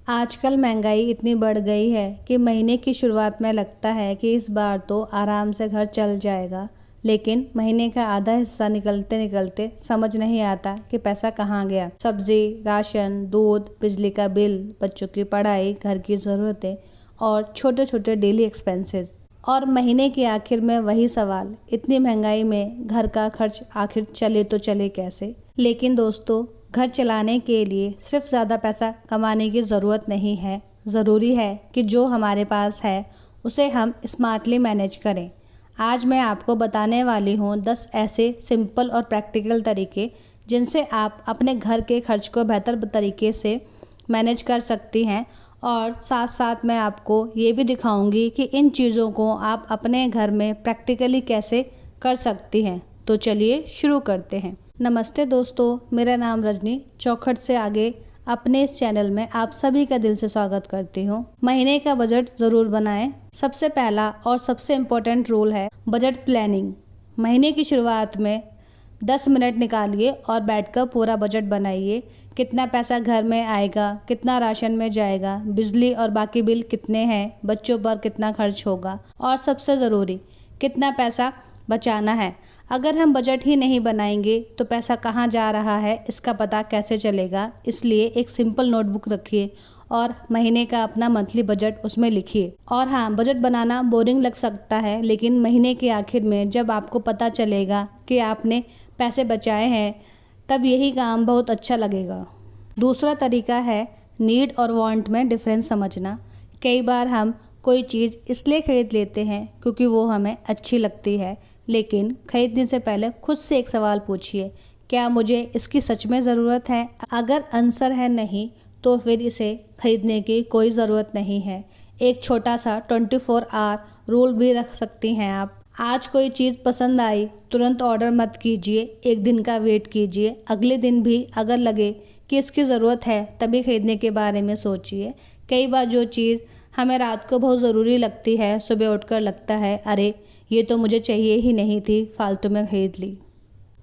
आजकल महंगाई इतनी बढ़ गई है कि महीने की शुरुआत में लगता है कि इस बार तो आराम से घर चल जाएगा, लेकिन महीने का आधा हिस्सा निकलते निकलते समझ नहीं आता कि पैसा कहाँ गया। सब्जी, राशन, दूध, बिजली का बिल, बच्चों की पढ़ाई, घर की ज़रूरतें और छोटे छोटे डेली एक्सपेंसेस। और महीने के आखिर में वही सवाल, इतनी महंगाई में घर का खर्च आखिर चले तो चले कैसे। लेकिन दोस्तों, घर चलाने के लिए सिर्फ ज़्यादा पैसा कमाने की ज़रूरत नहीं है। ज़रूरी है कि जो हमारे पास है उसे हम स्मार्टली मैनेज करें। आज मैं आपको बताने वाली हूँ 10 ऐसे सिंपल और प्रैक्टिकल तरीके जिनसे आप अपने घर के खर्च को बेहतर तरीके से मैनेज कर सकती हैं। और साथ साथ मैं आपको ये भी दिखाऊंगी कि इन चीज़ों को आप अपने घर में प्रैक्टिकली कैसे कर सकती हैं। तो चलिए शुरू करते हैं। नमस्ते दोस्तों, मेरा नाम रजनी चौखट से आगे अपने इस चैनल में आप सभी का दिल से स्वागत करती हूँ। महीने का बजट ज़रूर बनाएं। सबसे पहला और सबसे इम्पोर्टेंट रूल है बजट प्लानिंग। महीने की शुरुआत में 10 मिनट निकालिए और बैठकर पूरा बजट बनाइए। कितना पैसा घर में आएगा, कितना राशन में जाएगा, बिजली और बाकी बिल कितने हैं, बच्चों पर कितना खर्च होगा और सबसे ज़रूरी कितना पैसा बचाना है। अगर हम बजट ही नहीं बनाएंगे तो पैसा कहाँ जा रहा है इसका पता कैसे चलेगा। इसलिए एक सिंपल नोटबुक रखिए और महीने का अपना मंथली बजट उसमें लिखिए। और हाँ, बजट बनाना बोरिंग लग सकता है, लेकिन महीने के आखिर में जब आपको पता चलेगा कि आपने पैसे बचाए हैं तब यही काम बहुत अच्छा लगेगा। दूसरा तरीका है नीड और वांट में डिफरेंस समझना। कई बार हम कोई चीज़ इसलिए खरीद लेते हैं क्योंकि वो हमें अच्छी लगती है, लेकिन खरीदने से पहले खुद से एक सवाल पूछिए, क्या मुझे इसकी सच में ज़रूरत है। अगर आंसर है नहीं तो फिर इसे खरीदने की कोई ज़रूरत नहीं है। एक छोटा सा 24 आवर रूल भी रख सकती हैं आप। आज कोई चीज़ पसंद आई तुरंत ऑर्डर मत कीजिए, एक दिन का वेट कीजिए। अगले दिन भी अगर लगे कि इसकी ज़रूरत है तभी खरीदने के बारे में सोचिए। कई बार जो चीज़ हमें रात को बहुत ज़रूरी लगती है, सुबह उठकर लगता है अरे ये तो मुझे चाहिए ही नहीं थी, फालतू में खरीद ली।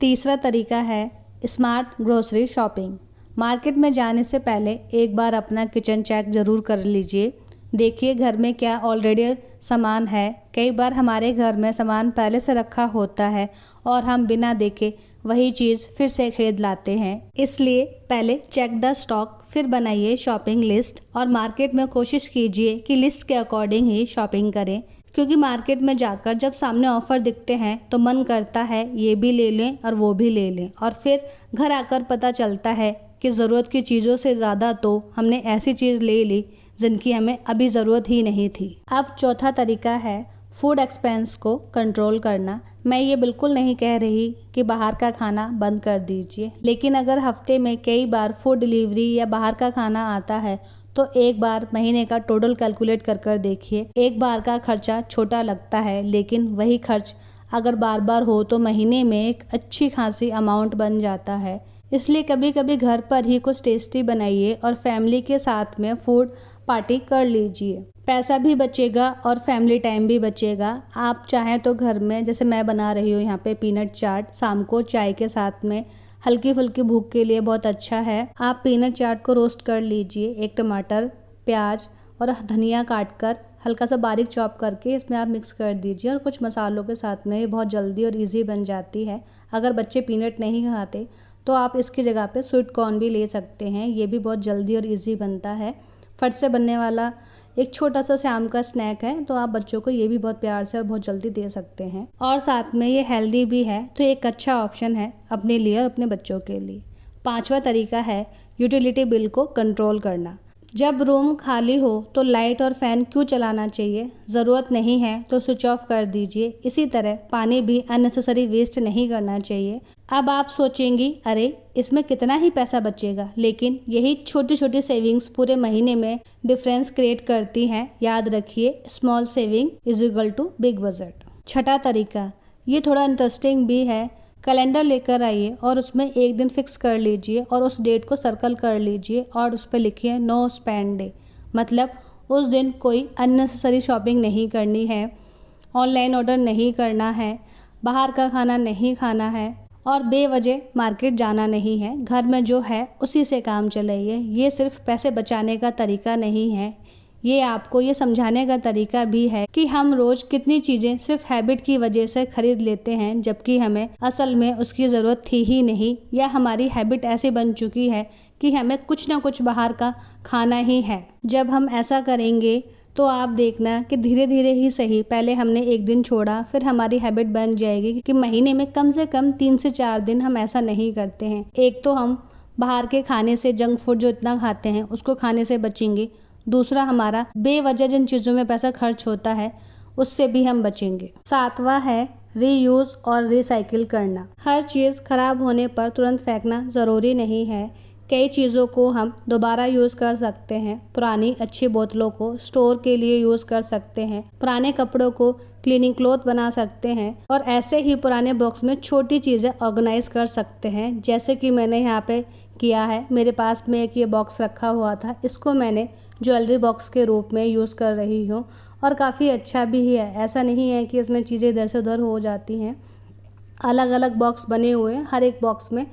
तीसरा तरीका है स्मार्ट ग्रोसरी शॉपिंग। मार्केट में जाने से पहले एक बार अपना किचन चेक ज़रूर कर लीजिए। देखिए घर में क्या ऑलरेडी सामान है। कई बार हमारे घर में सामान पहले से रखा होता है और हम बिना देखे वही चीज़ फिर से खरीद लाते हैं। इसलिए पहले चेक द स्टॉक, फिर बनाइए शॉपिंग लिस्ट और मार्केट में कोशिश कीजिए कि लिस्ट के अकॉर्डिंग ही शॉपिंग करें। क्योंकि मार्केट में जाकर जब सामने ऑफ़र दिखते हैं तो मन करता है ये भी ले लें और वो भी ले लें, और फिर घर आकर पता चलता है कि ज़रूरत की चीज़ों से ज़्यादा तो हमने ऐसी चीज़ ले ली जिनकी हमें अभी ज़रूरत ही नहीं थी। अब चौथा तरीका है फूड एक्सपेंस को कंट्रोल करना। मैं ये बिल्कुल नहीं कह रही कि बाहर का खाना बंद कर दीजिए, लेकिन अगर हफ्ते में कई बार फूड डिलीवरी या बाहर का खाना आता है तो एक बार महीने का टोटल कैलकुलेट कर देखिए। एक बार का खर्चा छोटा लगता है, लेकिन वही खर्च अगर बार बार हो तो महीने में एक अच्छी खासी अमाउंट बन जाता है। इसलिए कभी कभी घर पर ही कुछ टेस्टी बनाइए और फैमिली के साथ में फूड पार्टी कर लीजिए। पैसा भी बचेगा और फैमिली टाइम भी बचेगा। आप चाहें तो घर में, जैसे मैं बना रही हूँ यहाँ पे पीनट चाट, शाम को चाय के साथ में हल्की फुल्की भूख के लिए बहुत अच्छा है। आप पीनट चाट को रोस्ट कर लीजिए। एक टमाटर, प्याज और धनिया काट कर हल्का सा बारीक चॉप करके इसमें आप मिक्स कर दीजिए और कुछ मसालों के साथ में ये बहुत जल्दी और इजी बन जाती है। अगर बच्चे पीनट नहीं खाते तो आप इसकी जगह पे स्वीट कॉर्न भी ले सकते हैं, ये भी बहुत जल्दी और इजी बनता है। फट से बनने वाला एक छोटा सा शाम का स्नैक है, तो आप बच्चों को ये भी बहुत प्यार से और बहुत जल्दी दे सकते हैं। और साथ में ये हेल्दी भी है, तो एक अच्छा ऑप्शन है अपने लिए और अपने बच्चों के लिए। पांचवा तरीका है यूटिलिटी बिल को कंट्रोल करना। जब रूम खाली हो तो लाइट और फैन क्यों चलाना चाहिए, ज़रूरत नहीं है तो स्विच ऑफ कर दीजिए। इसी तरह पानी भी अननेसेसरी वेस्ट नहीं करना चाहिए। अब आप सोचेंगी अरे इसमें कितना ही पैसा बचेगा, लेकिन यही छोटी छोटी सेविंग्स पूरे महीने में डिफरेंस क्रिएट करती हैं। याद रखिए, small saving is equal to big budget. छठा तरीका, ये थोड़ा इंटरेस्टिंग भी है। कैलेंडर लेकर आइए और उसमें एक दिन फिक्स कर लीजिए और उस डेट को सर्कल कर लीजिए और उस पर लिखिए नो स्पेंड डे। मतलब उस दिन कोई अननेसेसरी शॉपिंग नहीं करनी है, ऑनलाइन ऑर्डर नहीं करना है, बाहर का खाना नहीं खाना है और बेवजह मार्केट जाना नहीं है। घर में जो है उसी से काम चलाइए। ये सिर्फ पैसे बचाने का तरीका नहीं है, ये आपको ये समझाने का तरीका भी है कि हम रोज कितनी चीजें सिर्फ हैबिट की वजह से खरीद लेते हैं, जबकि हमें असल में उसकी ज़रूरत थी ही नहीं, या हमारी हैबिट ऐसी बन चुकी है कि हमें कुछ ना कुछ बाहर का खाना ही है। जब हम ऐसा करेंगे तो आप देखना कि धीरे धीरे ही सही, पहले हमने एक दिन छोड़ा, फिर हमारी हैबिट बन जाएगी कि महीने में कम से कम 3 से 4 दिन हम ऐसा नहीं करते हैं। एक तो हम बाहर के खाने से, जंक फूड जो इतना खाते हैं उसको खाने से बचेंगे। दूसरा, हमारा बेवजह जिन चीज़ों में पैसा खर्च होता है उससे भी हम बचेंगे। 7वां है रीयूज और रिसाइकिल करना। हर चीज़ खराब होने पर तुरंत फेंकना ज़रूरी नहीं है। कई चीज़ों को हम दोबारा यूज़ कर सकते हैं। पुरानी अच्छी बोतलों को स्टोर के लिए यूज़ कर सकते हैं। पुराने कपड़ों को क्लीनिंग क्लॉथ बना सकते हैं। और ऐसे ही पुराने बॉक्स में छोटी चीज़ें ऑर्गेनाइज कर सकते हैं, जैसे कि मैंने यहाँ पे किया है। मेरे पास में एक ये बॉक्स रखा हुआ था, इसको मैंने ज्वेलरी बॉक्स के रूप में यूज़ कर रही हूँ और काफ़ी अच्छा भी है। ऐसा नहीं है कि इसमें चीज़ें इधर से उधर हो जाती हैं। अलग अलग बॉक्स बने हुए हैं, हर एक बॉक्स में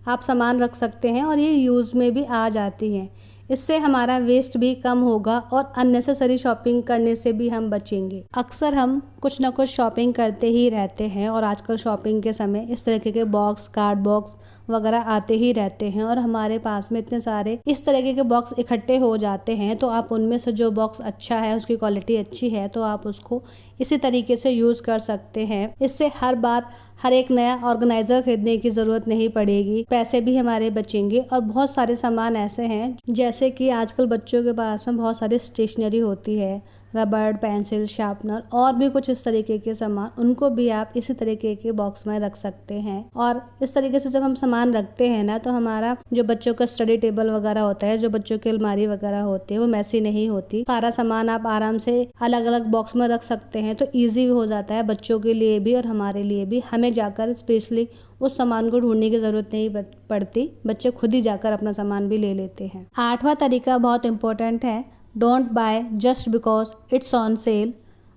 आप सामान रख सकते हैं और ये यूज़ में भी आ जाती हैं। इससे हमारा वेस्ट भी कम होगा और अननेसेसरी शॉपिंग करने से भी हम बचेंगे। अक्सर हम कुछ ना कुछ शॉपिंग करते ही रहते हैं और आजकल शॉपिंग के समय इस तरीके के बॉक्स, कार्ड बॉक्स वगैरह आते ही रहते हैं और हमारे पास में इतने सारे इस तरीके के बॉक्स इकट्ठे हो जाते हैं। तो आप उनमें से जो बॉक्स अच्छा है, उसकी क्वालिटी अच्छी है, तो आप उसको इसी तरीके से यूज़ कर सकते हैं। इससे हर बार हर एक नया ऑर्गेनाइजर खरीदने की ज़रूरत नहीं पड़ेगी, पैसे भी हमारे बचेंगे। और बहुत सारे सामान ऐसे हैं, जैसे कि आजकल बच्चों के पास में बहुत सारी स्टेशनरी होती है, रबड़, पेंसिल, शार्पनर और भी कुछ इस तरीके के सामान, उनको भी आप इसी तरीके के बॉक्स में रख सकते हैं। और इस तरीके से जब हम सामान रखते हैं ना, तो हमारा जो बच्चों का स्टडी टेबल वगैरह होता है, जो बच्चों की अलमारी वगैरह होती है, वो मैसी नहीं होती। सारा सामान आप आराम से अलग अलग बॉक्स में रख सकते हैं, तो ईजी हो जाता है बच्चों के लिए भी और हमारे लिए भी। हमें जाकर स्पेशली उस सामान को ढूंढने की ज़रूरत नहीं पड़ती, बच्चे खुद ही जाकर अपना सामान भी ले लेते हैं। 8वां तरीका बहुत इंपॉर्टेंट है, don't by just because it's on sale.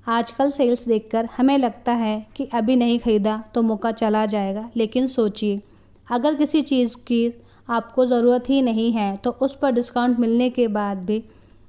आजकल सेल्स देखकर हमें लगता है कि अभी नहीं खरीदा तो मौका चला जाएगा, लेकिन सोचिए, अगर किसी चीज़ की आपको ज़रूरत ही नहीं है तो उस पर डिस्काउंट मिलने के बाद भी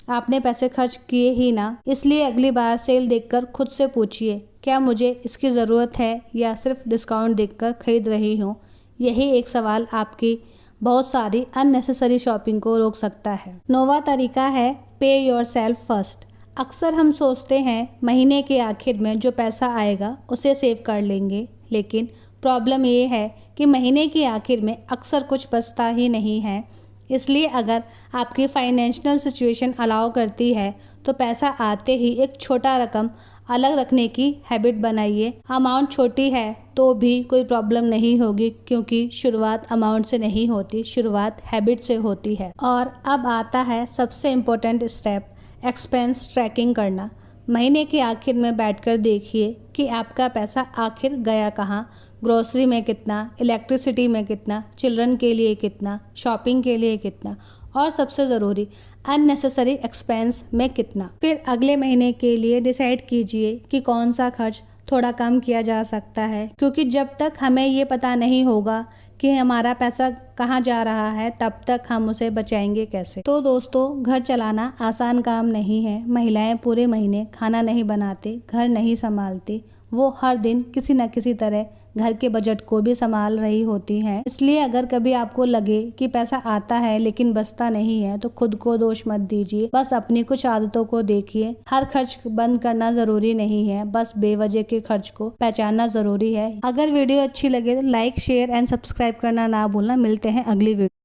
आपने पैसे खर्च किए ही ना। इसलिए अगली बार सेल देखकर खुद से पूछिए, क्या मुझे इसकी ज़रूरत है या सिर्फ डिस्काउंट देखकर खरीद रही हूँ। यही एक सवाल आपकी बहुत सारी अननेसेसरी शॉपिंग को रोक सकता है। 9वां तरीका है पे योर सेल्फ फर्स्ट। अक्सर हम सोचते हैं महीने के आखिर में जो पैसा आएगा उसे सेव कर लेंगे, लेकिन प्रॉब्लम ये है कि महीने के आखिर में अक्सर कुछ बचता ही नहीं है। इसलिए अगर आपकी फाइनेंशियल सिचुएशन अलाउ करती है तो पैसा आते ही एक छोटा रकम अलग रखने की हैबिट बनाइए। अमाउंट छोटी है तो भी कोई प्रॉब्लम नहीं होगी, क्योंकि शुरुआत अमाउंट से नहीं होती, शुरुआत हैबिट से होती है। और अब आता है सबसे इम्पोर्टेंट स्टेप, एक्सपेंस ट्रैकिंग करना। महीने के आखिर में बैठकर देखिए कि आपका पैसा आखिर गया कहाँ। ग्रोसरी में कितना, इलेक्ट्रिसिटी में कितना, चिल्ड्रन के लिए कितना, शॉपिंग के लिए कितना, और सबसे ज़रूरी अननेसेसरी एक्सपेंस में कितना। फिर अगले महीने के लिए डिसाइड कीजिए कि कौन सा खर्च थोड़ा कम किया जा सकता है, क्योंकि जब तक हमें ये पता नहीं होगा कि हमारा पैसा कहाँ जा रहा है, तब तक हम उसे बचाएंगे कैसे। तो दोस्तों, घर चलाना आसान काम नहीं है। महिलाएं पूरे महीने खाना नहीं बनाती, घर नहीं संभालती, वो हर दिन किसी न किसी तरह घर के बजट को भी संभाल रही होती हैं। इसलिए अगर कभी आपको लगे कि पैसा आता है लेकिन बचता नहीं है, तो खुद को दोष मत दीजिए, बस अपनी कुछ आदतों को देखिए। हर खर्च बंद करना जरूरी नहीं है, बस बेवजह के खर्च को पहचानना जरूरी है। अगर वीडियो अच्छी लगे तो लाइक, शेयर एंड सब्सक्राइब करना ना भूलना। मिलते हैं अगली वीडियो।